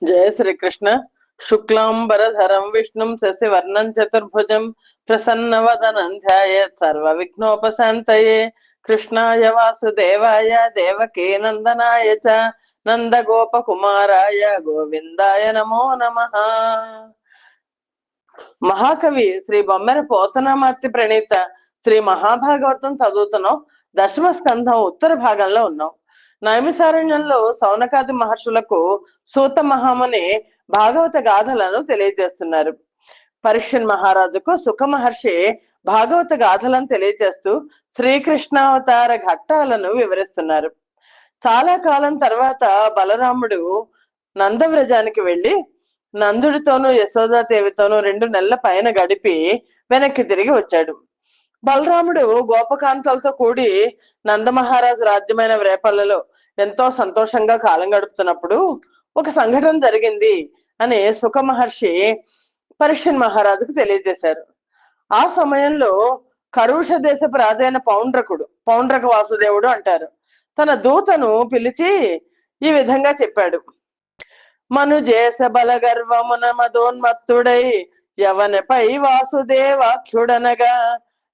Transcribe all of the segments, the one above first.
జయ శ్రీకృష్ణ. శుక్లాంబరధరం విష్ణుం శశివర్ణం చతుర్భుజం ప్రసన్నవదనం ధ్యాయేత్ సర్వ విఘ్నోపశాంతయే. కృష్ణాయ వాసుదేవాయ దేవకీ నందనాయ చ నందగోపకుమారాయ గోవిందాయ నమో నమః. మహాకవి శ్రీ బొమ్మెర పోతనామార్తి ప్రణీత శ్రీ మహాభాగవతం చదువుతున్నాం. దశమ స్కంధం ఉత్తర భాగంలో ఉన్నాం. నైమిసారణ్యంలో సౌనకాది మహర్షులకు సూత మహాముని భాగవత గాథలను తెలియజేస్తున్నారు. పరీక్షన్ మహారాజుకు సుఖ మహర్షి భాగవత గాథలను తెలియజేస్తూ శ్రీకృష్ణావతార ఘట్టాలను వివరిస్తున్నారు. చాలా కాలం తర్వాత బలరాముడు నందవ్రజానికి వెళ్లి నందుడితోనూ యశోదాదేవితోనూ 2 నెలల పైన గడిపి వెనక్కి తిరిగి వచ్చాడు. బలరాముడు గోపకాంతలతో కూడి నందమహారాజు రాజ్యమైన రేపల్లలో ఎంతో సంతోషంగా కాలం గడుపుతున్నప్పుడు ఒక సంఘటన జరిగింది అని సుఖ మహర్షి పరీక్షన్ మహారాజుకు తెలియజేశారు. ఆ సమయంలో కరుష దేశపు రాజైన పౌండ్రక వాసుదేవుడు అంటారు, తన దూతను పిలిచి ఈ విధంగా చెప్పాడు. మనుజేశ బల గర్వమున మదోన్మత్తుడై యవనపై వాసుదేవాఖ్యుడనగా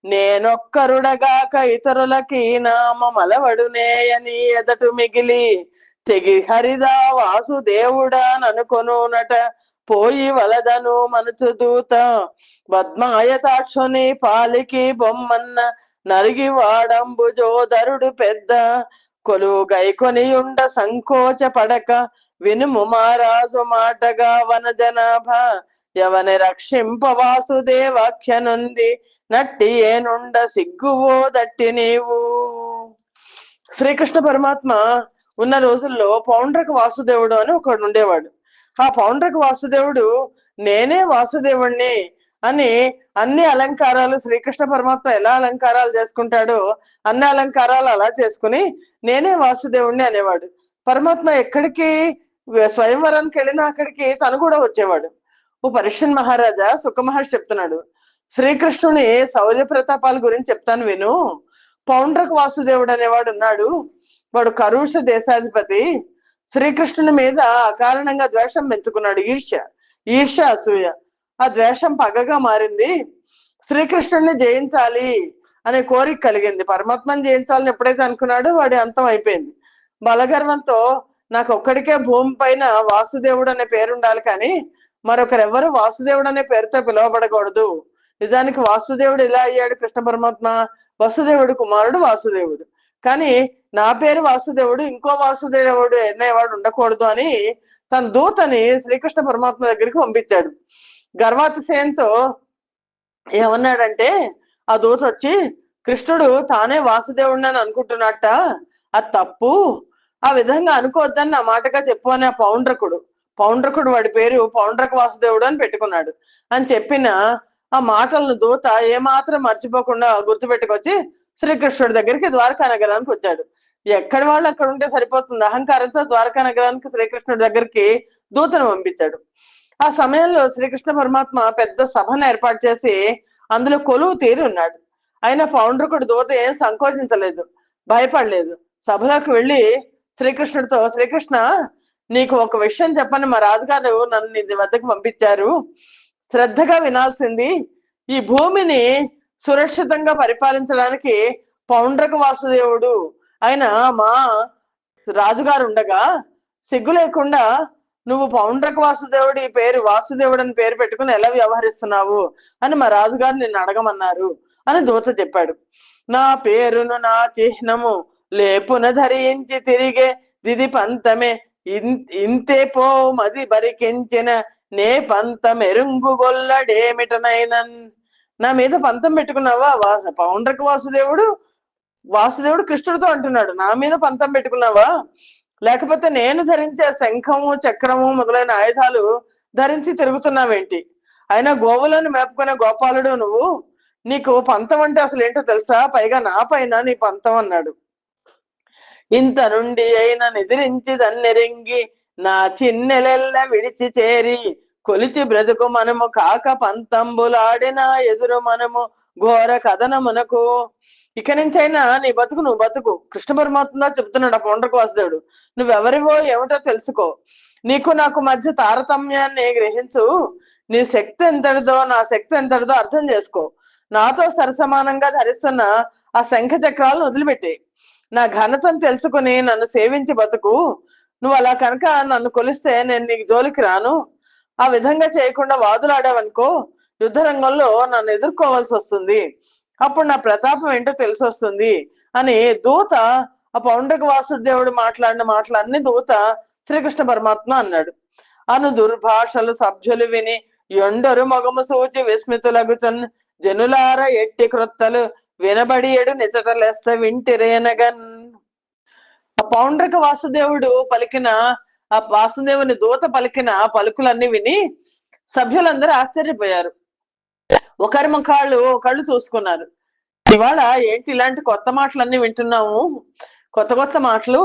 నేనొక్కరుడగాక ఇతరులకి నామమలవడునేయని ఎదటు మిగిలి తెగి హరిదా వాసుదేవుడా ననుకొనునట పోయి వలదను మనుచు దూత పద్మాయతాక్షుని పాలికి బొమ్మన్న నరిగి వాడంబుజోదరుడు పెద్ద కొలువు గైకొనియుండ సంకోచ పడక వినుము మహారాజు మాటగా వన జనాభా యవని రక్షింప వాసుదేవాఖ్యనుంది నట్టి ఏనుండ సిగ్గువో దట్టి నీవు. శ్రీకృష్ణ పరమాత్మ ఉన్న రోజుల్లో పౌండ్రక వాసుదేవుడు అని ఒకడు ఉండేవాడు. ఆ పౌండ్రక వాసుదేవుడు నేనే వాసుదేవుణ్ణి అని అన్ని అలంకారాలు శ్రీకృష్ణ పరమాత్మ ఎలా అలంకారాలు చేసుకుంటాడో అన్ని అలంకారాలు అలా చేసుకుని నేనే వాసుదేవుణ్ణి అనేవాడు. పరమాత్మ ఎక్కడికి స్వయంవరానికి వెళ్ళినా అక్కడికి తను కూడా వచ్చేవాడు. ఓ పరీక్షన్ మహారాజా, సుఖ మహర్షి చెప్తున్నాడు, శ్రీకృష్ణుని శౌర్య ప్రతాపాల గురించి చెప్తాను విను. పౌండ్రక వాసుదేవుడు అనేవాడు ఉన్నాడు. వాడు కరుష దేశాధిపతి. శ్రీకృష్ణుని మీద అకారణంగా ద్వేషం పెంచుకున్నాడు. ఈర్ష్య అసూయ. ఆ ద్వేషం పగగా మారింది. శ్రీకృష్ణుడిని జయించాలి అనే కోరిక కలిగింది. పరమాత్మని జయించాలని ఎప్పుడైతే అనుకున్నాడో వాడి అంతం అయిపోయింది. బలగర్వంతో నాకు ఒక్కడికే భూమి పైన వాసుదేవుడు అనే పేరు ఉండాలి, కానీ మరొకరెవ్వరు వాసుదేవుడు అనే పేరుతో పిలువబడకూడదు. నిజానికి వాసుదేవుడు ఇలా అయ్యాడు. కృష్ణ పరమాత్మ వసుదేవుడు కుమారుడు వాసుదేవుడు, కానీ నా పేరు వాసుదేవుడు, ఇంకో వాసుదేవుడు అనేవాడు ఉండకూడదు అని తన దూతని శ్రీకృష్ణ పరమాత్మ దగ్గరికి పంపించాడు. గర్వాతిశయంతో ఏమన్నాడంటే, ఆ దూత వచ్చి కృష్ణుడు తానే వాసుదేవుడిని అని అనుకుంటున్నట్ట, అది తప్పు, ఆ విధంగా అనుకోవద్దని నా మాటగా చెప్పు అని ఆ పౌండ్రకుడు వాడి పేరు పౌండ్రక వాసుదేవుడు అని పెట్టుకున్నాడు అని చెప్పిన ఆ మాటలను దూత ఏమాత్రం మర్చిపోకుండా గుర్తుపెట్టుకొచ్చి శ్రీకృష్ణుడి దగ్గరికి ద్వారకా నగరానికి వచ్చాడు. ఎక్కడి వాళ్ళు అక్కడ ఉంటే సరిపోతుంది, అహంకారంతో ద్వారకా నగరానికి శ్రీకృష్ణుడి దగ్గరికి దూతను పంపించాడు. ఆ సమయంలో శ్రీకృష్ణ పరమాత్మ పెద్ద సభను ఏర్పాటు చేసి అందులో కొలువు తీరి ఉన్నాడు. అయినా పౌండ్రకుడు దూత ఏం సంకోచించలేదు, భయపడలేదు. సభలోకి వెళ్ళి శ్రీకృష్ణుడితో, శ్రీకృష్ణ, నీకు ఒక విషయం చెప్పని మా రాజుగారు నన్ను నీ వద్దకు పంపించారు, శ్రద్ధగా వినాల్సింది. ఈ భూమిని సురక్షితంగా పరిపాలించడానికి పౌండ్రక వాసుదేవుడు ఆయన మా రాజుగారు ఉండగా సిగ్గు లేకుండా నువ్వు పౌండ్రక వాసుదేవుడు ఈ పేరు వాసుదేవుడు అని పేరు పెట్టుకుని ఎలా వ్యవహరిస్తున్నావు అని మా రాజుగారు నిన్ను అడగమన్నారు అని దూత చెప్పాడు. నా పేరును నా చిహ్నము లేపున ధరించి తిరిగే దిది పంతమే ఇంతే పో మది బరికించిన నే పంతమెరుంగు గొల్లడేమిటనైనన్. నా మీద పంతం పెట్టుకున్నావా? పౌండ్రక వాసుదేవుడు కృష్ణుడితో అంటున్నాడు, నా మీద పంతం పెట్టుకున్నావా? లేకపోతే నేను ధరించే శంఖము చక్రము మొదలైన ఆయుధాలు ధరించి తిరుగుతున్నావేంటి? అయినా గోవులను మేపుకునే గోపాలుడు నువ్వు, నీకు పంతం అంటే అసలు ఏంటో తెలుసా? పైగా నా పైన నీ పంతం అన్నాడు. ఇంత నుండి అయిన నిద్రించి దన్నెరింగి నా చిన్నెలెల్ల విడిచి చేరి కొలిచి బ్రతుకు మనము కాక పంతంబులాడిన ఎదురు మనము ఘోర కథనమునకు. ఇక నుంచైనా నీ నువ్వు బతుకు. కృష్ణ పరమాత్మ చెప్తున్నాడు ఆ పౌండ్రక వాసుదేవుడు, నువ్వెవరివో ఏమిటో తెలుసుకో. నీకు నాకు మధ్య తారతమ్యాన్ని గ్రహించు. నీ శక్తి ఎంతటిదో నా శక్తి ఎంతటిదో అర్థం చేసుకో. నాతో సరసమానంగా ధరిస్తున్న ఆ శంఖ చక్రాలను వదిలిపెట్టి నా ఘనతను తెలుసుకుని నన్ను సేవించి బతుకు. నువ్వు అలా కనుక నన్ను కొలిస్తే నేను నీకు జోలికి రాను. ఆ విధంగా చేయకుండా వాదులాడావనుకో యుద్ధ రంగంలో నన్ను ఎదుర్కోవాల్సి వస్తుంది. అప్పుడు నా ప్రతాపం ఏంటో తెలిసి వస్తుంది అని దూత, ఆ పౌండ్రక వాసుదేవుడు మాట్లాడిన మాటలన్నీ దూత శ్రీకృష్ణ పరమాత్మ అన్నాడు. అను దుర్భాషలు సభ్యులు విని ఎండరు మగము సూచి విస్మితులగుచున్ జనులార ఎట్టి క్రొత్తలు వినబడి ఎడు నిజట లెస్స వింటిరేనగన్. ఆ పౌండ్రక వాసుదేవుడు పలికిన, ఆ వాసుదేవుని దూత పలికిన పలుకులన్నీ విని సభ్యులందరూ ఆశ్చర్యపోయారు. ఒకరి ముఖాళ్ళు ఒకళ్ళు చూసుకున్నారు. ఇవాళ ఏంటి ఇలాంటి కొత్త మాటలన్నీ వింటున్నాము, కొత్త కొత్త మాటలు,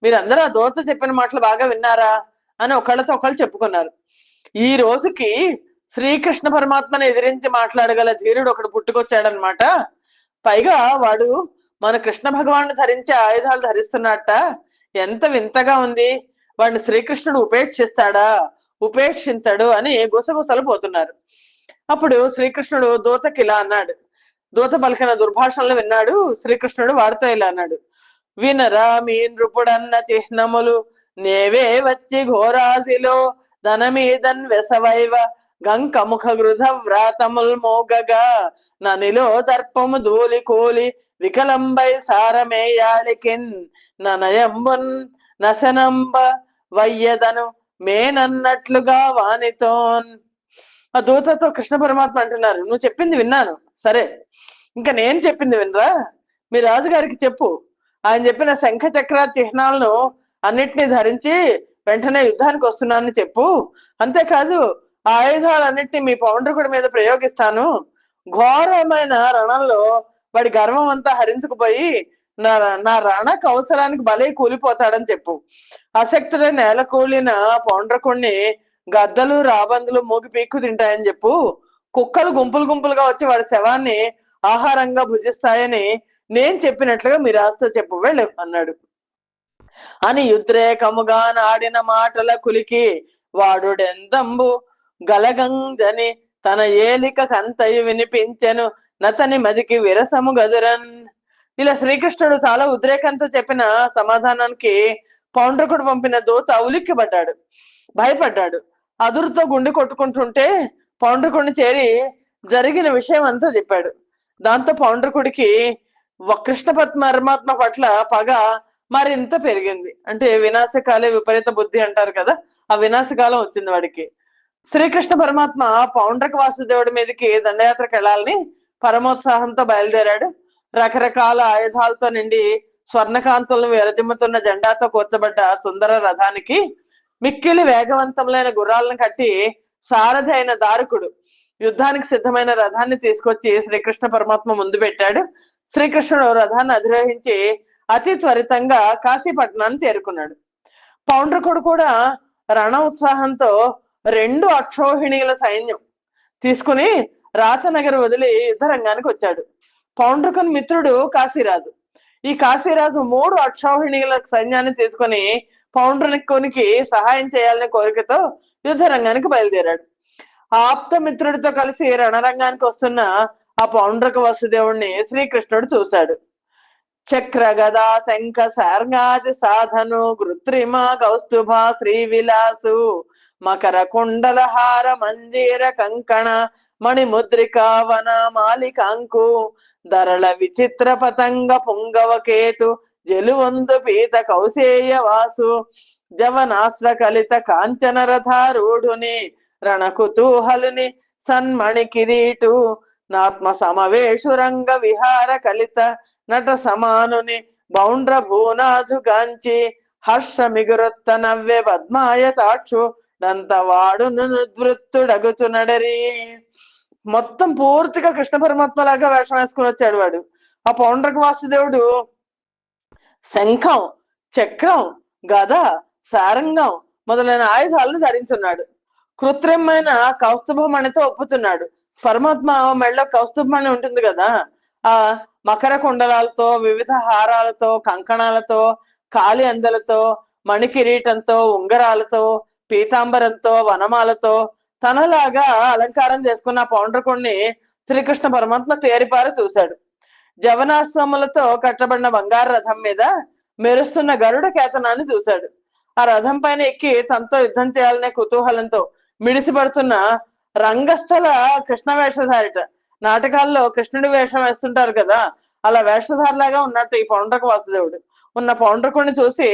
మీరందరూ ఆ దూత చెప్పిన మాటలు బాగా విన్నారా అని ఒకళ్ళతో ఒకళ్ళు చెప్పుకున్నారు. ఈ రోజుకి శ్రీకృష్ణ పరమాత్మను ఎదిరించి మాట్లాడగల ధీరుడు ఒకడు పుట్టుకొచ్చాడనమాట. పైగా వాడు మన కృష్ణ భగవాను ధరించే ఆయుధాలు ధరిస్తున్నట్ట. ఎంత వింతగా ఉంది. వాడిని శ్రీకృష్ణుడు ఉపేక్షిస్తాడా, ఉపేక్షించడు అని గుసగుసలు పోతున్నారు. అప్పుడు శ్రీకృష్ణుడు దూతకి ఇలా అన్నాడు. దూత పలికిన దుర్భాషణలు విన్నాడు శ్రీకృష్ణుడు. వాడితో ఇలా అన్నాడు. వినరా మీ నృపుడన్న చిహ్నములు నేవే వచ్చి ఘోరాసిలో ధనమీదన్ వెసవైవ గంకముఖ గృధ వ్రాతముల్ మోగగా ననిలో దర్పము ధూళి కోలి వికలంబై సారమేయాళికిన్ ననయంబున్ నశనంబ వయ్యదను మేనన్నట్లుగా వానితోన్. ఆ దూతతో కృష్ణ పరమాత్మ అంటున్నారు, నువ్వు చెప్పింది విన్నాను, సరే ఇంకా నేను చెప్పింది వినరా. మీ రాజుగారికి చెప్పు, ఆయన చెప్పిన శంఖ చక్ర చిహ్నాలను అన్నిటినీ ధరించి వెంటనే యుద్ధానికి వస్తున్నానని చెప్పు. అంతేకాదు ఆ ఆయుధాలన్నిటినీ మీ పౌండ్రకుడి మీద ప్రయోగిస్తాను. ఘోరమైన రణంలో వాడి గర్వం అంతా హరించుకుపోయి నా నా రణ కౌశలానికి బలై కూలిపోతాడని చెప్పు. అశక్తుడే నేల కూలిన పౌండ్రకుడిని గద్దలు రాబందులు మూగి పీక్కు తింటాయని చెప్పు. కుక్కలు గుంపులు గుంపులుగా వచ్చి వాడి శవాన్ని ఆహారంగా భుజిస్తాయని నేను చెప్పినట్లుగా మీ రాజుతో చెప్పు, వెళ్ళు అన్నాడు. అని యుద్రేకముగా నాడిన మాటల కులికి వాడుడెందంబు గలగంజని తన ఏలిక కంతయు వినిపించెను నతని మదికి విరసము గదురన్. ఇలా శ్రీకృష్ణుడు చాలా ఉద్రేకంతో చెప్పిన సమాధానానికి పౌండ్రకుడు పంపిన దూత ఉలిక్కిపడ్డాడు, భయపడ్డాడు. అదురుతో గుండె కొట్టుకుంటుంటే పౌండ్రకుడిని చేరి జరిగిన విషయం అంతా చెప్పాడు. దాంతో పౌండ్రకుడికి కృష్ణ పరమాత్మ పట్ల పగ మరింత పెరిగింది. అంటే వినాశకాలే విపరీత బుద్ధి అంటారు కదా, ఆ వినాశకాలం వచ్చింది వాడికి. శ్రీకృష్ణ పరమాత్మ పౌండ్రక వాసుదేవుడి మీదకి దండయాత్రకు వెళ్ళాలని పరమోత్సాహంతో బయలుదేరాడు. రకరకాల ఆయుధాలతో నిండి స్వర్ణకాంతులను విరజిమ్ముతున్న జెండాతో కూర్చబడ్డ సుందర రథానికి మిక్కిలి వేగవంతములైన గుర్రాలను కట్టి సారథి అయిన దారుకుడు యుద్ధానికి సిద్ధమైన రథాన్ని తీసుకొచ్చి శ్రీకృష్ణ పరమాత్మ ముందు పెట్టాడు. శ్రీకృష్ణుడు రథాన్ని అధిరోహించి అతి త్వరితంగా కాశీపట్నాన్ని చేరుకున్నాడు. పౌండ్రకుడు కూడా రణ ఉత్సాహంతో 2 అక్షోహిణీల సైన్యం తీసుకుని రాచనగర్ వదిలి యుద్ధ రంగానికి వచ్చాడు. పౌండ్రకుని మిత్రుడు కాశీరాజు. ఈ కాశీరాజు 3 అక్షోహిణీల సైన్యాన్ని తీసుకుని పౌండ్రకునికి సహాయం చేయాలనే కోరికతో యుద్ధ రంగానికి బయలుదేరాడు. ఆప్త మిత్రుడితో కలిసి రణరంగానికి వస్తున్న ఆ పౌండ్రక వసుదేవుణ్ణి శ్రీకృష్ణుడు చూశాడు. చక్ర గదా శంఖ సార్గాది సాధను కృత్రిమ కౌస్తుభ శ్రీ విలాసు మకర కుండల హార మంజీర కంకణ మణిముద్రిక వన మాలికాంకు ధరళ విచిత్ర పతంగ పుంగవ కేతు జలువందు పీత కౌశేయ వాసు జవనాశ్వ కలిత కాంచన రథారూఢుని రణ కుతూహలుని సన్మణి కిరీటు నాత్మ సమవేషు రంగ విహార కలిత నట సమానుని బౌండ్ర భూనాజు గాంచి హర్ష మిగురొత్త నవ్వె పద్మాయ తాక్షు దంతవాడు నివృత్తుడగుతునడరి. మొత్తం పూర్తిగా కృష్ణ పరమాత్మ లాగా వేషం వేసుకుని వచ్చాడు వాడు. ఆ పౌండ్రక వాసుదేవుడు శంఖం, చక్రం, గద, సారంగం మొదలైన ఆయుధాలను ధరించున్నాడు. కృత్రిమైన కౌస్తుభమణితో ఒప్పుతున్నాడు. పరమాత్మ మెళ్ళలో కౌస్తుభమణి ఉంటుంది కదా, ఆ మకర కుండలాలతో, వివిధ హారాలతో, కంకణాలతో, కాలి అందలతో, మణికిరీటంతో, ఉంగరాలతో, పీతాంబరంతో, వనమాలతో తనలాగా అలంకారం చేసుకున్న ఆ పౌండ్రకుణ్ణి శ్రీకృష్ణ పరమాత్మ తేరిపార చూశాడు. జవనాశ్వములతో కట్టబడిన బంగారు రథం మీద మెరుస్తున్న గరుడ కేతనాన్ని చూశాడు. ఆ రథం పైన ఎక్కి తనతో యుద్ధం చేయాలనే కుతూహలంతో మిడిసిపడుతున్న రంగస్థల కృష్ణ వేషధారిట. నాటకాల్లో కృష్ణుడి వేషం వేస్తుంటారు కదా, అలా వేషధారిలాగా ఉన్నట్టు ఈ పౌండ్రక వాసుదేవుడు ఉన్న పౌండ్రకుడిని చూసి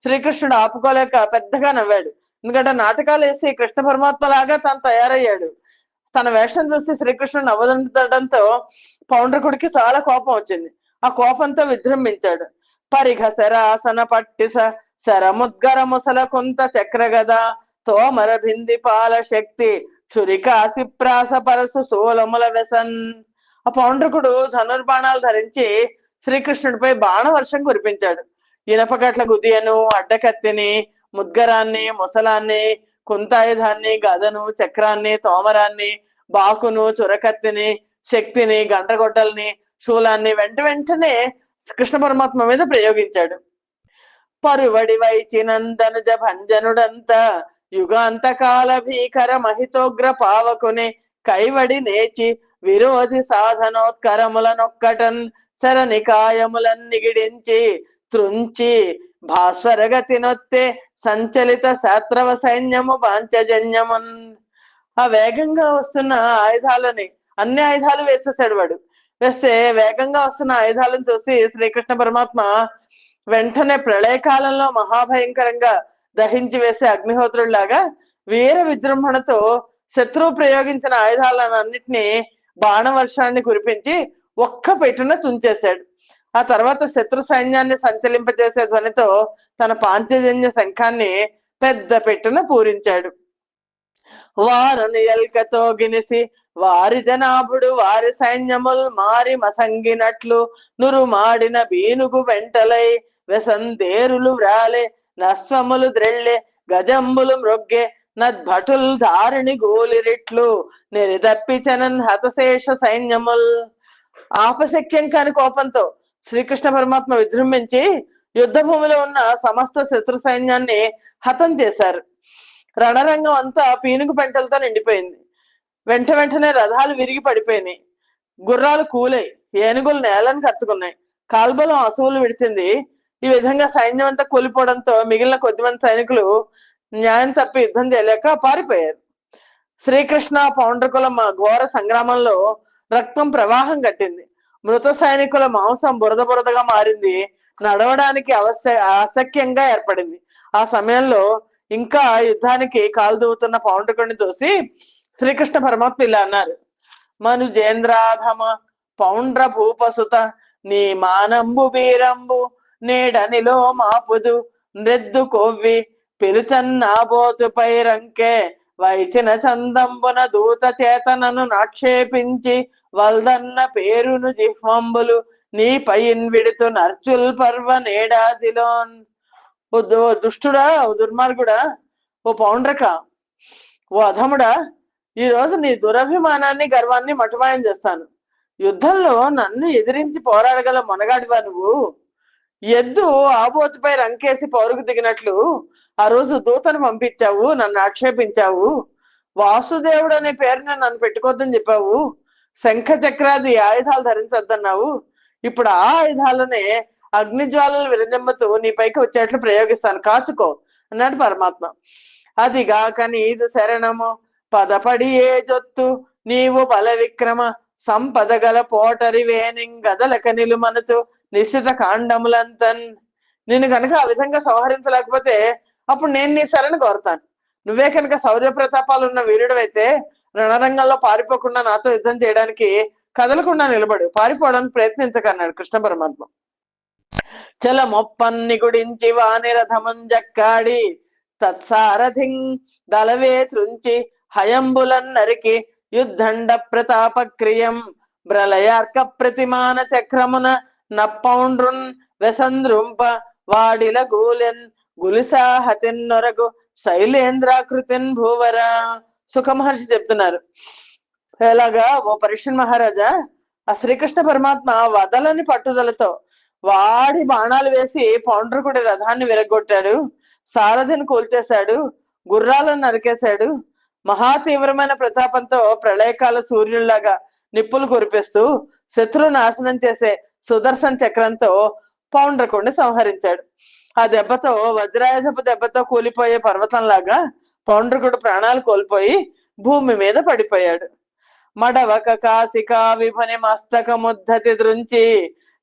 శ్రీకృష్ణుడు ఆపుకోలేక పెద్దగా నవ్వాడు. ఎందుకంటే నాటకాలు వేసి కృష్ణ పరమాత్మ లాగా తను తయారయ్యాడు. తన వేషం చూసి శ్రీకృష్ణుడు నవ్వదండడంతో పౌండ్రకుడికి చాలా కోపం వచ్చింది. ఆ కోపంతో విజృంభించాడు. పరిఘ శరాసన పట్టిస శరముద్గర ముసల కుంత చక్రగద తోమర భింది పాల శక్తి చురికాసి ప్రాస పరసు స్థూలముల వ్యసన్. ఆ పౌండ్రకుడు ధనుర్బాణాలు ధరించి శ్రీకృష్ణుడిపై బాణవర్షం కురిపించాడు. ఇనపగట్ల గుదియను, అడ్డకత్తిని, ముద్గరాన్ని, ముసలాన్ని, కుంతాయుధాన్ని, గదను, చక్రాన్ని, తోమరాన్ని, బాకును, చురకత్తిని, శక్తిని, గండ్రగొడ్డల్ని, శూలాన్ని వెంటనే కృష్ణ పరమాత్మ మీద ప్రయోగించాడు. పరువడి వైచినందనుజ భంజనుడంత యుగాంతకాల భీకర మహితోగ్ర పావకుని కైవడి నేచి విరోధి సాధనోత్కరములనొక్కటన్ శరనికాయములన్ నిగిడించి త్రుంచి భాస్వరగతి నొత్తే సంచలిత శాత్రవ సైన్యము పాంచజన్యమున్. ఆ వేగంగా వస్తున్న ఆయుధాలని అన్ని ఆయుధాలు వేసేసాడు వాడు. వేస్తే వేగంగా వస్తున్న ఆయుధాలను చూసి శ్రీకృష్ణ పరమాత్మ వెంటనే ప్రళయకాలంలో మహాభయంకరంగా దహించి వేసే అగ్నిహోత్రుడిలాగా వీర విజృంభణతో శత్రువు ప్రయోగించిన ఆయుధాలన్నింటినీ బాణవర్షాన్ని కురిపించి ఒక్క పెట్టున తుంచేశాడు. ఆ తర్వాత శత్రు సైన్యాన్ని సంచలింపజేసే ధ్వనితో తన పాంచజన్య శంఖాన్ని పెద్ద పెట్టున పూరించాడు. వారుని ఎల్కతో గినిసి వారి జనాభుడు వారి సైన్యముల్ మారి మసంగినట్లు నురు మాడిన బీనుగు వెంటలై వెసందేరులు వ్రాలే నస్వములు ద్రెళ్ళే గజంబులు మ్రొగ్గే నద్భటుల్ దారిని గోలిరిట్లు నిరిదప్పిచనన్ హతశేష సైన్యముల్. ఆపశక్యం కాని కోపంతో శ్రీకృష్ణ పరమాత్మ విజృంభించి యుద్ధ భూమిలో ఉన్న సమస్త శత్రు సైన్యాన్ని హతం చేశారు. రణరంగం అంతా పీనుగు పెంటలతో నిండిపోయింది. వెంటనే రథాలు విరిగి పడిపోయినాయి, గుర్రాలు కూలై, ఏనుగులు నేలను కత్తుకున్నాయి, కాల్బలం అసువులు విడిచింది. ఈ విధంగా సైన్యం అంతా కూలిపోవడంతో మిగిలిన కొద్దిమంది సైనికులు న్యాయం తప్పి యుద్ధం చేయలేక పారిపోయారు. శ్రీకృష్ణ పౌండ్రకుల ఘోర సంగ్రామంలో రక్తం ప్రవాహం కట్టింది. మృత సైనికుల మాంసం బురదగా మారింది. నడవడానికి అశక్యంగా ఏర్పడింది. ఆ సమయంలో ఇంకా యుద్ధానికి కాలుదూవుతున్న పౌండ్రకుడిని చూసి శ్రీకృష్ణ పరమాత్మ ఇలా అన్నారు: మనుజేంద్రాధమ పౌండ్ర భూపసుత నీ మానంబు వీరంబు నేడనిలో మాపుదు నృద్దు కొవ్వి పిలుచన్నాబోతుపై రంకే వైచిన చందంబున దూత చేతనను నాక్షేపించి వల్దన్న పేరును జిహ్వంబులు నీ పైన్ విడుతు నర్చుల్ పర్వ నేడాదిలోన్. ఓ దుష్టుడా, ఓ దుర్మార్గుడా, ఓ పౌండ్రక, ఓ అధముడా, ఈ రోజు నీ దురభిమానాన్ని గర్వాన్ని మటుమాయం చేస్తాను. యుద్ధంలో నన్ను ఎదిరించి పోరాడగల మొనగాడివా నువ్వు? ఎద్దు ఆబోతుపై రంకేసి పౌరుకు దిగినట్లు ఆ రోజు దూతను పంపించావు, నన్ను ఆక్షేపించావు. వాసుదేవుడు అనే పేరుని నన్ను పెట్టుకోద్దని చెప్పావు. శంఖ చక్రాది ఆయుధాలు ధరించొద్దన్నావు. ఇప్పుడు ఆ ఆయుధాలనే అగ్నిజ్వాలలు విరజమ్మతో నీ పైకి వచ్చేట్లు ప్రయోగిస్తాను, కాచుకో అన్నాడు పరమాత్మ. అదిగాక నీదు శరణము పదపడి ఏ జొత్తు నీవు బల విక్రమ సంపద గల పోటరి వేనింగదలక నిలుమనుతు నిశ్చిత కాండములంతన్. నిన్ను కనుక ఆ విధంగా సంహరించలేకపోతే అప్పుడు నేను నీ శరణు కోరుతాను. నువ్వే కనుక శౌర్య ప్రతాపాలు ఉన్న వీరుడవైతే రణరంగంలో పారిపోకుండా నాతో యుద్ధం చేయడానికి కదలకుండా నిలబడు, పారిపోవడానికి ప్రయత్నించకన్నాడు కృష్ణ పరమాత్మ. చల మొప్పన్ని గుడించి వాని రథముంజక్కాడి తత్సారథిం దళవే త్రుంచి హయంబులన్ నరికి యుద్ధండ ప్రతాపక్రియం బ్రలయార్క ప్రతిమాన చక్రమున నప్పౌండ్రున్ వెసంద్రుంప వాడిల గూలెన్ గులిసాహతిన్నొరగు శైలేంద్రాకృతిన్ భూవర. సుఖ మహర్షి చెప్తున్నారు, ఎలాగా ఓ పరీక్ష మహారాజా, ఆ శ్రీకృష్ణ పరమాత్మ వదలని పట్టుదలతో వాడి బాణాలు వేసి పౌండ్రకుడి రథాన్ని విరగొట్టాడు. సారథిని కూల్చేశాడు, గుర్రాలను నరికేశాడు. మహా తీవ్రమైన ప్రతాపంతో ప్రళయకాల సూర్యుల్లాగా నిప్పులు కురిపిస్తూ శత్రువు నాశనం చేసే సుదర్శన చక్రంతో పౌండ్రకుడిని సంహరించాడు. ఆ దెబ్బతో వజ్రాయుధపు దెబ్బతో కూలిపోయే పర్వతంలాగా పౌండ్రకుడు ప్రాణాలు కోల్పోయి భూమి మీద పడిపోయాడు. మడవక కాశికా విభని మస్తకముద్ధతి దృంచి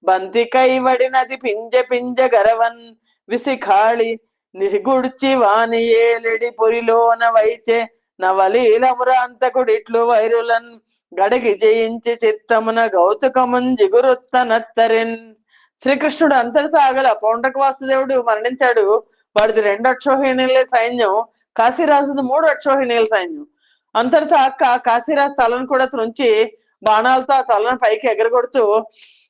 బంతి కైవడినది పింజ పింజ గరవన్ విసిఖాళి నిగుడ్చి వాని ఏలిడి పొరిలోన వైచే నవలీలమురాంతకుడిట్లు వైరులన్ గడిగి జయించి చిత్తమున గౌతుకమున్ జిగురుత్తనత్తరిన్. శ్రీకృష్ణుడు అంతటితో ఆగల. పౌండ్రక వాసుదేవుడు మరణించాడు. వాడిది 2 అక్షోహిణీల సైన్యం, కాశీరాజుది 3 అక్షోహిణీల సైన్యం. అంతటితో అక్క కాశీరాజు తలను కూడా త్రుంచి బాణాలతో ఆ తలను పైకి ఎగరగొడుతూ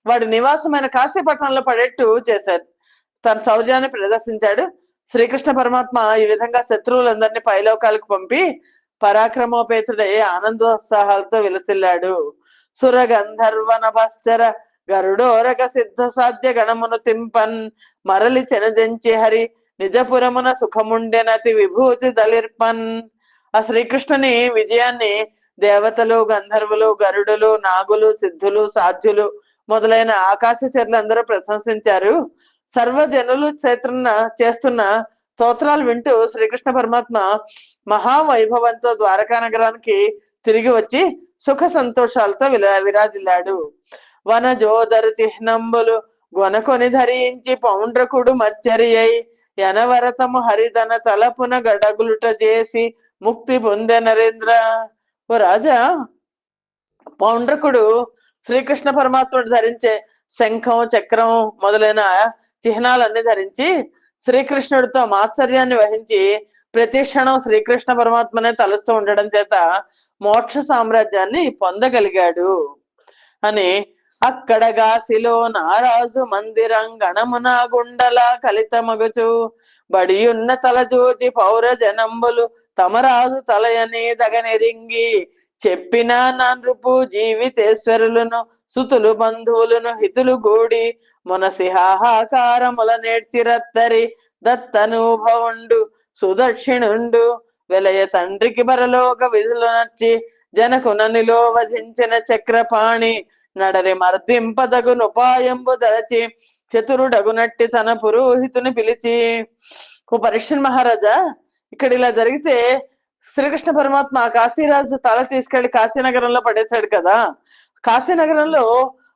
వాడి నివాసమైన కాశీపట్నంలో పడేట్టు చేశారు. తన శౌర్యాన్ని ప్రదర్శించాడు. శ్రీకృష్ణ పరమాత్మ ఈ విధంగా శత్రువులందరినీ పైలోకాలకు పంపి పరాక్రమోపేతుడై ఆనందోత్సాహాలతో విలసిల్లాడు. సురగంధర్వన భాస్కర గరుడోరగ సిద్ధ సాధ్య గణమును తింపన్ మరలి చెనదెంచి హరి నిజపురమున సుఖముండెనతి విభూతి దళిర్పన్. ఆ శ్రీకృష్ణుని విజయాన్ని దేవతలు, గంధర్వులు, గరుడులు, నాగులు, సిద్ధులు, సాధ్యులు మొదలైన ఆకాశ చరులందరూ ప్రశంసించారు. సర్వజనులు చేస్తున్న స్తోత్రాలు వింటూ శ్రీకృష్ణ పరమాత్మ మహావైభవంతో ద్వారకా నగరానికి తిరిగి వచ్చి సుఖ సంతోషాలతో విరాజిల్లాడు. వనజోదరు చిహ్నంబులు గొనకొని ధరించి పౌండ్రకుడు మచ్చరియై యనవరతము హరిధన తలపున గడగులుట చేసి ముక్తి పొందే నరేంద్ర. ఓ రాజా, పౌండ్రకుడు శ్రీకృష్ణ పరమాత్ముడు ధరించే శంఖం, చక్రం మొదలైన చిహ్నాలన్నీ ధరించి శ్రీకృష్ణుడితో మాత్సర్యాన్ని వహించి ప్రతి క్షణం శ్రీకృష్ణ పరమాత్మనే తలుస్తూ ఉండడం చేత మోక్ష సామ్రాజ్యాన్ని పొందగలిగాడు అని అక్కడ గాసిలో నారాజు మందిరం గణమున గుండల కలితమగుచు బడియున్న తలచూచి పౌర జనంబులు తమరాజు తలయని దగనెరింగి చెప్పిన నృపు జీవితేశ్వరులను సుతులు బంధువులను హితులు గూడి మునసి హాహాకారముల నేర్చిరత్తరి దత్తనుభవుండు సుదక్షిణుండు వెలయ తండ్రికి పరలోక విధులు నర్చి జనకుననిలో వధించిన చక్రపాణి నడరి మర్దింపదగునుపాయంబు దరచి చతురుడగునట్టి తన పురోహితుని పిలిచి. ఓ పరీక్షణ్ మహారాజా, ఇక్కడ ఇలా జరిగితే శ్రీకృష్ణ పరమాత్మ కాశీరాజు తల తీసుకెళ్లి కాశీనగరంలో పడేశాడు కదా. కాశీనగరంలో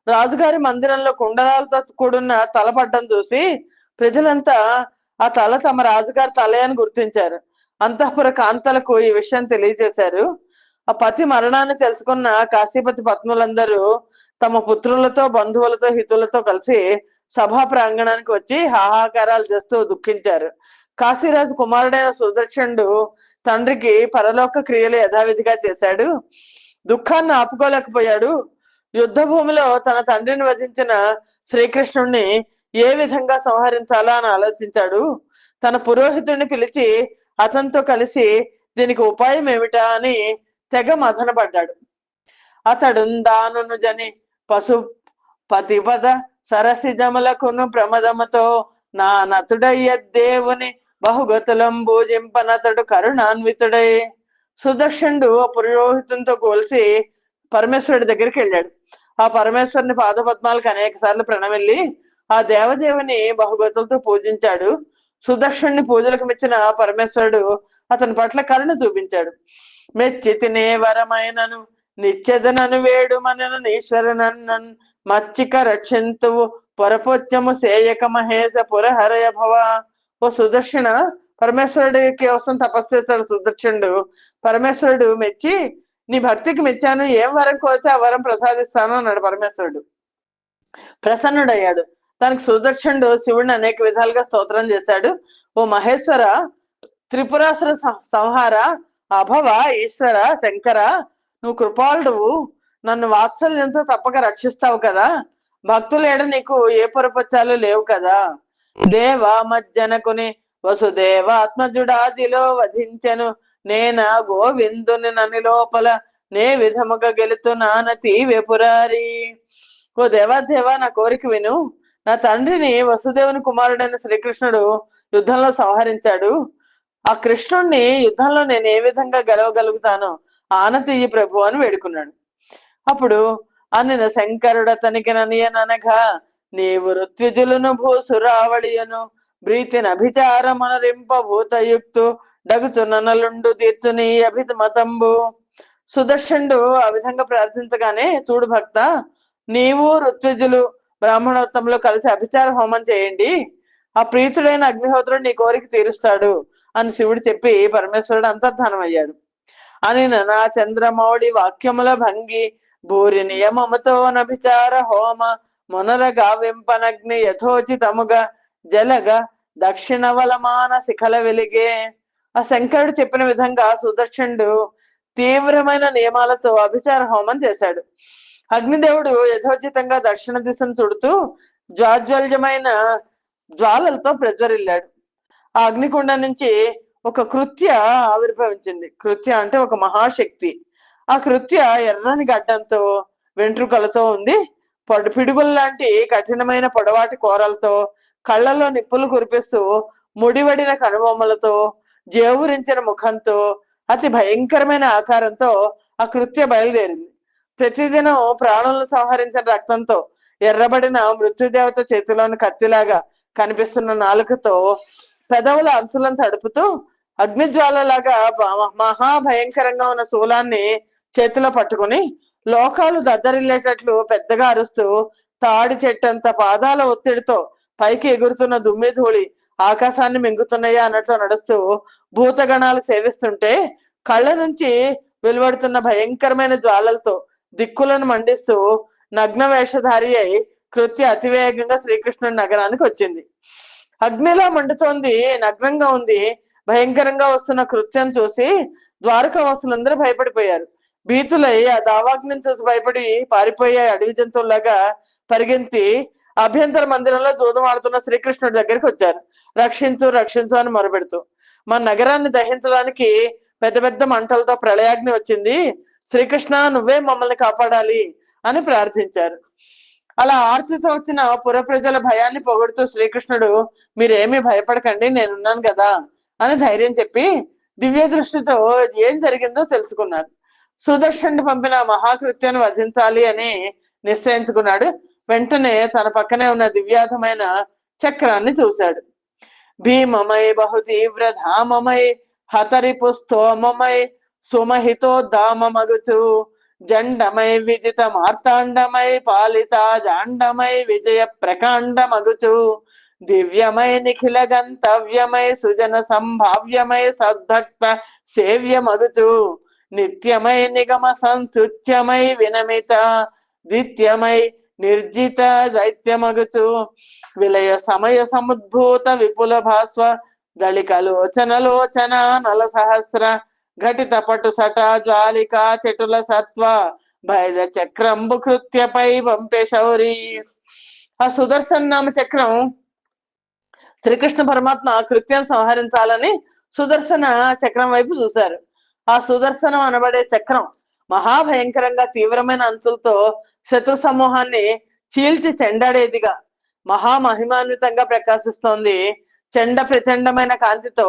రాజుగారి మందిరంలో కుండలాలతో కూడున్న తల పడ్డం చూసి ప్రజలంతా ఆ తల తమ రాజుగారి తలే అని గుర్తించారు. అంతఃపుర కాంతలకు ఈ విషయం తెలియజేశారు. ఆ పతి మరణాన్ని తెలుసుకున్న కాశీపతి పత్నులందరూ తమ పుత్రులతో, బంధువులతో, హితులతో కలిసి సభా ప్రాంగణానికి వచ్చి హాహాకారాలు చేస్తూ దుఃఖించారు. కాశీరాజు కుమారుడైన సుదర్శనుడు తండ్రికి పరలోక క్రియలు యథావిధిగా చేశాడు. దుఃఖాన్ని ఆపుకోలేకపోయాడు. యుద్ధ భూమిలో తన తండ్రిని వధించిన శ్రీకృష్ణుణ్ణి ఏ విధంగా సంహరించాలా అని ఆలోచించాడు. తన పురోహితుడిని పిలిచి అతనితో కలిసి దీనికి ఉపాయం ఏమిటా అని తెగ మదనపడ్డాడు. అతడు దానును జని పశు పతిపద సరసిజములకును ప్రమదముతో నా నతుడయ్య దేవుని బహుగతులం భూజింపనతడు కరుణాన్వితుడై. సుదర్శనుడు ఆ పురోహితునితో కోల్సి పరమేశ్వరుడి దగ్గరికి వెళ్ళాడు. ఆ పరమేశ్వరుని పాదపద్మాలకు అనేక సార్లు ప్రణమిల్లి ఆ దేవదేవుని బహుగతులతో పూజించాడు. సుదర్శనుని పూజలకు మెచ్చిన పరమేశ్వరుడు అతని పట్ల కరుణ చూపించాడు. మెచ్చి తినే వరమైనను నిత్యదనను వేడు మనను ఈశ్వరనన్నన్ మచ్చిక రక్షింతువు పొరపొచ్చము సేయక మహేశ పురహరయ భవ. ఓ సుదర్శన, పరమేశ్వరుడి కోసం తపస్సు చేస్తాడు సుదర్శనుడు. పరమేశ్వరుడు మెచ్చి నీ భక్తికి మెచ్చాను, ఏం వరం కోరితే ఆ వరం ప్రసాదిస్తాను అన్నాడు. పరమేశ్వరుడు ప్రసన్నుడయ్యాడు. దానికి సుదర్శనుడు శివుడిని అనేక విధాలుగా స్తోత్రం చేశాడు. ఓ మహేశ్వర, త్రిపురాసుర సంహార, అభవ, ఈశ్వర, శంకర, నువ్వు కృపాళుడువు, నన్ను వాత్సల్యంతో తప్పక రక్షిస్తావు కదా. భక్తులేడ నీకు ఏ పొరపచ్చాలు లేవు కదా. దేవ మజ్జనకుని వసుదేవాత్మజుడాదిలో వధించెను నేనా గోవిందుని నని లోపల నే విధముగా గెలుతున్నానతి వెపురారి. ఓ దేవాదేవా, నా కోరిక విను. నా తండ్రిని వసుదేవుని కుమారుడైన శ్రీకృష్ణుడు యుద్ధంలో సంహరించాడు. ఆ కృష్ణుణ్ణి యుద్ధంలో నేను ఏ విధంగా గెలవగలుగుతానో ఆనతీయి ప్రభు అని వేడుకున్నాడు. అప్పుడు అనిన శంకరుడు అతనికి ననియననగా, నీవు ఋత్విజులను భూసురావళియను ప్రీతిని అభిచారమనరింప భూతయుక్తు డగుచుననలుండు తీర్చుని అభిమతంబు. సుదర్శనుడు ఆ విధంగా ప్రార్థించగానే, చూడు భక్త, నీవు ఋత్విజులు బ్రాహ్మణోత్తములు కలిసి అభిచార హోమం చేయండి, ఆ ప్రీతుడైన అగ్నిహోత్రుడు నీ కోరిక తీరుస్తాడు అని శివుడు చెప్పి పరమేశ్వరుడు అంతర్ధానం అయ్యాడు. అని నా చంద్రమౌళి వాక్యముల భంగి భూరి నియమముతో నభిచార హోమ మొనర గావింపనగ్ని యథోచితముగా జలగ దక్షిణ వలమాన శిఖల వెలిగే. ఆ శంకరుడు చెప్పిన విధంగా సుదర్శనుడు తీవ్రమైన నియమాలతో అభిచార హోమం చేశాడు. అగ్నిదేవుడు యథోచితంగా దక్షిణ దిశను చుడుతూ జ్వాజ్వల్యమైన జ్వాలలతో ప్రజ్వరిల్లాడు. ఆ అగ్నికుండ నుంచి ఒక కృత్య ఆవిర్భవించింది. కృత్య అంటే ఒక మహాశక్తి. ఆ కృత్య ఎర్రని గడ్డంతో వెంట్రుకలతో ఉంది. పిడుగుల లాంటి కఠినమైన పొడవాటి కూరలతో, కళ్ళలో నిప్పులు కురిపిస్తూ ముడివడిన కనుబొమ్మలతో, జేవురించిన ముఖంతో, అతి భయంకరమైన ఆకారంతో ఆ కృత్య బయలుదేరింది. ప్రతిదినం ప్రాణులను సంహరించిన రక్తంతో ఎర్రబడిన మృత్యుదేవత చేతిలోని కత్తిలాగా కనిపిస్తున్న నాలుకతో పెదవుల అంచులను తడుపుతూ అగ్నిజ్వాలలాగా మహాభయంకరంగా ఉన్న శూలాన్ని చేతిలో పట్టుకుని లోకాలు దద్దరిల్లేటట్లు పెద్దగా అరుస్తూ తాడి చెట్టంత పాదాల ఒత్తిడితో పైకి ఎగురుతున్న దుమ్మి ధూళి ఆకాశాన్ని మింగుతున్నాయా అన్నట్లు నడుస్తూ భూతగణాలు సేవిస్తుంటే కళ్ళ నుంచి వెలువడుతున్న భయంకరమైన జ్వాలలతో దిక్కులను మండిస్తూ నగ్న వేషధారి అయి కృత్య అతివేగంగా శ్రీకృష్ణుడి నగరానికి వచ్చింది. అగ్నిలా మండుతోంది, నగ్నంగా ఉంది. భయంకరంగా వస్తున్న కృత్యం చూసి ద్వారకావాసులందరూ భయపడిపోయారు. భీతులై ఆ దావాగ్నిని చూసి భయపడి పారిపోయే అడవి జంతువులాగా పరిగెత్తి అభ్యంతర మందిరంలో జూదం ఆడుతున్న శ్రీకృష్ణుడి దగ్గరికి వచ్చారు. రక్షించు రక్షించు అని మొరపెడుతూ. మన నగరాన్ని దహించడానికి పెద్ద పెద్ద మంటలతో ప్రళయాగ్ని వచ్చింది, శ్రీకృష్ణ నువ్వే మమ్మల్ని కాపాడాలి అని ప్రార్థించారు. అలా ఆర్తితో వచ్చిన పుర ప్రజల భయాన్ని పొగడుతూ శ్రీకృష్ణుడు, మీరేమీ భయపడకండి, నేనున్నాను కదా అని ధైర్యం చెప్పి దివ్య దృష్టితో ఏం జరిగిందో తెలుసుకున్నాడు. సుదర్శనుడు పంపిన మహాకృత్యాన్ని వధించాలి అని నిశ్చయించుకున్నాడు. వెంటనే తన పక్కనే ఉన్న దివ్యాధమైన చక్రాన్ని చూశాడు. భీమమై బహుతీవ్ర ధామమై హతరి పుస్తోమమై సుమహితోద్దామగుచు జండమై విజిత మార్తాండమై పాలిత జాండమై విజయ ప్రకాండమగుచు దివ్యమై నిఖిల గంతవ్యమై సుజన సంభావ్యమై సద్భక్త సేవ్యమగుచు నిత్యమై నిగమ సంతుత్యమై వినమిత దిత్యమై నిర్జిత దైత్యమగుచు విలయ సమయ సముద్భూత విపుల భాస్వ దళికలోచన నల సహస్ర ఘటిత పటు సట జ్వాలిక చెటుల సత్వ భైద చక్రంబు కృత్యపై పంపే శౌరి. ఆ సుదర్శన నామ చక్రం శ్రీకృష్ణ పరమాత్మ కృత్యం సంహరించాలని సుదర్శన చక్రం వైపు చూశారు. ఆ సుదర్శనం అనబడే చక్రం మహాభయంకరంగా తీవ్రమైన అంచులతో శత్రు సమూహాన్ని చీల్చి చెండాడేదిగా మహామహిమాన్వితంగా ప్రకాశిస్తోంది. చెండ ప్రచండమైన కాంతితో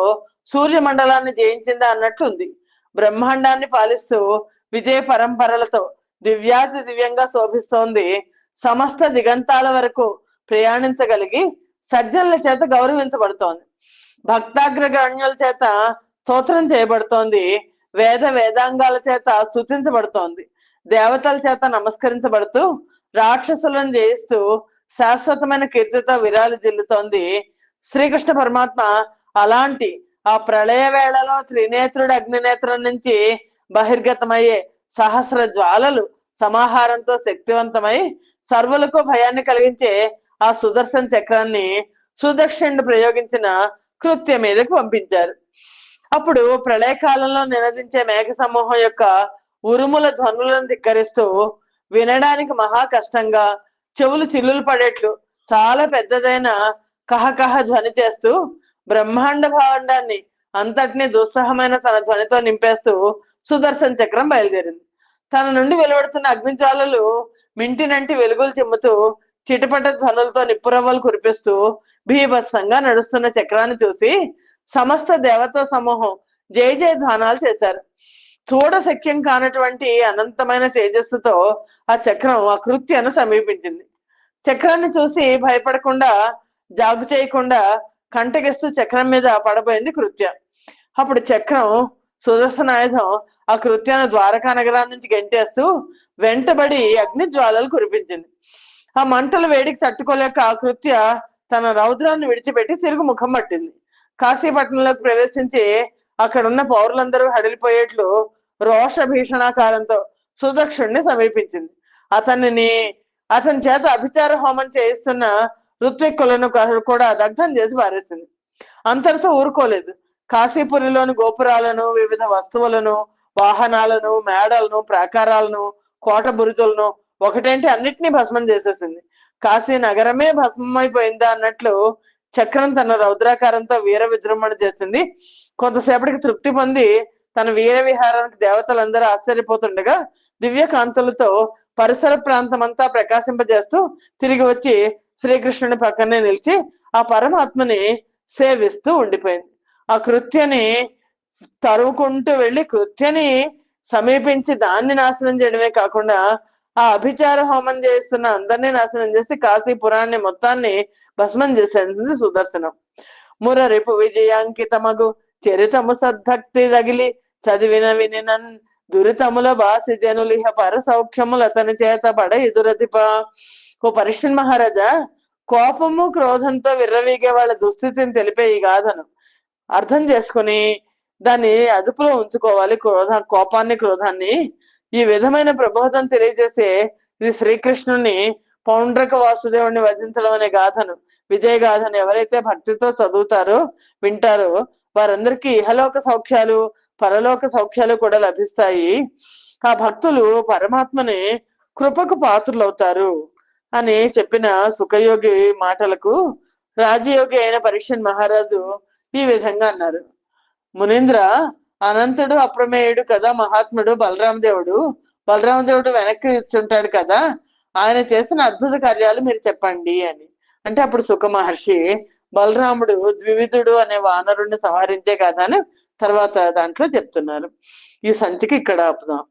సూర్యమండలాన్ని జయించిందా అన్నట్లుంది. బ్రహ్మాండాన్ని పాలిస్తూ విజయ పరంపరలతో దివ్యాతి దివ్యంగా శోభిస్తోంది. సమస్త దిగంతాల వరకు ప్రయాణించగలిగి సజ్జనుల చేత గౌరవించబడుతోంది. భక్తాగ్రగణ్యుల చేత స్తోత్రం చేయబడుతోంది. వేదాంగాల చేత స్తుతించబడుతోంది. దేవతల చేత నమస్కరించబడుతూ రాక్షసులను జయిస్తూ శాశ్వతమైన కీర్తితో విరాలు జిల్లుతోంది. శ్రీకృష్ణ పరమాత్మ అలాంటి ఆ ప్రళయ వేళలో త్రినేత్రుడి అగ్నినేత్రం నుంచి బహిర్గతమయ్యే సహస్ర జ్వాలలు సమాహారంతో శక్తివంతమై సర్వులకు భయాన్ని కలిగించే ఆ సుదర్శన చక్రాన్ని సుదక్షిణుడు ప్రయోగించిన కృత్య మీదకు పంపించారు. అప్పుడు ప్రళయకాలంలో నినదించే మేఘ సమూహం యొక్క ఉరుముల ధ్వనులను ధిక్కరిస్తూ వినడానికి మహా కష్టంగా చెవులు చిల్లులు పడేట్లు చాలా పెద్దదైన కహకహ ధ్వని చేస్తూ బ్రహ్మాండ భాండాన్ని అంతటినీ దుస్సహమైన తన ధ్వనితో నింపేస్తూ సుదర్శన చక్రం బయలుదేరింది. తన నుండి వెలువడుతున్న అగ్నిజ్వాలలు మింటినంటి వెలుగులు చిమ్ముతూ చిటపట ధ్వనులతో నిప్పురవ్వలు కురిపిస్తూ భీభత్సంగా నడుస్తున్న చక్రాన్ని చూసి సమస్త దేవతా సమూహం జయ జయధ్వానాలు చేశారు. చూడశక్యం కానటువంటి అనంతమైన తేజస్సుతో ఆ చక్రం ఆ కృత్యను సమీపించింది. చక్రాన్ని చూసి భయపడకుండా, జాగు చేయకుండా కంటగిస్తూ చక్రం మీద పడబోయింది కృత్య. అప్పుడు చక్రం సుదర్శనాయుధం ఆ కృత్యాన్ని ద్వారకా నగరాన్ని నుంచి గెంటేస్తూ వెంటబడి అగ్ని జ్వాలలు కురిపించింది. ఆ మంటల వేడికి తట్టుకోలేక ఆ కృత్య తన రౌద్రాన్ని విడిచిపెట్టి తిరుగు ముఖం పట్టింది. కాశీపట్నంలోకి ప్రవేశించి అక్కడున్న పౌరులందరూ హడిలిపోయేట్లు రోష భీషణాకారంతో సుదక్షుణ్ణి సమీపించింది. అతని చేత అభిచార హోమం చేయిస్తున్న ఋత్విక్కులను కూడా దగ్ధం చేసి పారేసింది. అంతటితో ఊరుకోలేదు. కాశీపురిలోని గోపురాలను, వివిధ వస్తువులను, వాహనాలను, మేడలను, ప్రాకారాలను, కోట బురుజులను ఒకటేంటి అన్నిటినీ భస్మం చేసేసింది. కాశీ నగరమే భస్మమైపోయిందా అన్నట్లు చక్రం తన రౌద్రాకారంతో వీర విజృంభణ చేసింది. కొంతసేపటికి తృప్తి పొంది తన వీర విహారానికి దేవతలందరూ ఆశ్చర్యపోతుండగా దివ్య కాంతులతో పరిసర ప్రాంతం అంతా ప్రకాశింపజేస్తూ తిరిగి వచ్చి శ్రీకృష్ణుని పక్కనే నిలిచి ఆ పరమాత్మని సేవిస్తూ ఉండిపోయింది. ఆ కృత్యని తరుముకుంటూ వెళ్ళి కృత్యని సమీపించి దాన్ని నాశనం చేయడమే కాకుండా ఆ అభిచార హోమం చేస్తున్న అందరినీ నాశనం చేసి కాశీపురాన్ని మొత్తాన్ని భస్మం చేసేది సుదర్శనం. మురరిపు విజయాంకితమగు చరితము సద్భక్తి తగిలి చదివిన వినినన్ దురితముల బాసి జనులిహ పర సౌఖ్యములు అతని చేత పడ ఎదురతిప. ఓ పరీక్షన్ మహారాజా, కోపము క్రోధంతో విర్రవీగే వాళ్ళ దుస్థితిని తెలిపే ఈ గాథను అర్థం చేసుకుని దాన్ని అదుపులో ఉంచుకోవాలి. కోపాన్ని క్రోధాన్ని ఈ విధమైన ప్రబోధం తెలియజేసే ఇది శ్రీకృష్ణుని పౌండ్రక వాసుదేవుడిని వధించడం అనే గాథను, విజయ గాథను ఎవరైతే భక్తితో చదువుతారో వింటారో వారందరికీ ఇహలోక సౌఖ్యాలు పరలోక సౌఖ్యాలు కూడా లభిస్తాయి. ఆ భక్తులు పరమాత్మని కృపకు పాత్రులవుతారు అని చెప్పిన సుఖయోగి మాటలకు రాజయోగి అయిన పరీక్షన్ మహారాజు ఈ విధంగా అన్నారు. మునీంద్ర, అనంతుడు అప్రమేయుడు కదా మహాత్ముడు బలరామదేవుడు వెనక్కి ఇచ్చుంటాడు కదా, ఆయన చేసిన అద్భుత కార్యాలు మీరు చెప్పండి అని. అంటే అప్పుడు సుఖ మహర్షి బలరాముడు ద్వివిధుడు అనే వానరుణ్ణి సంహరించే కదా అని తర్వాత దాంట్లో చెప్తున్నారు. ఈ సంచికి ఇక్కడ ఆపుదాం.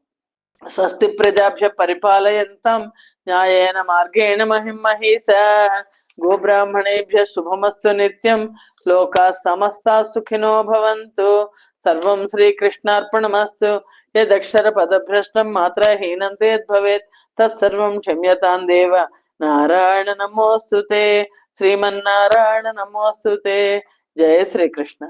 స్వస్తి ప్రజాభ్య పరిపాలయంతాం న్యాయేన మార్గేణ మహిమహీస గోబ్రాహ్మణేభ్య శుభమస్తు నిత్యం లోకా సమస్తా సుఖినో భవంతు. సర్వం శ్రీకృష్ణార్పణమస్తు. యదక్షర పదభ్రష్టం మాత్ర హీనంతే యద్భవేత్ తత్సర్వం క్షమ్యతాం దేవ. నారాయణ నమోస్తుతే. శ్రీమన్నారాయణ నమోస్తుతే. జయ శ్రీకృష్ణ.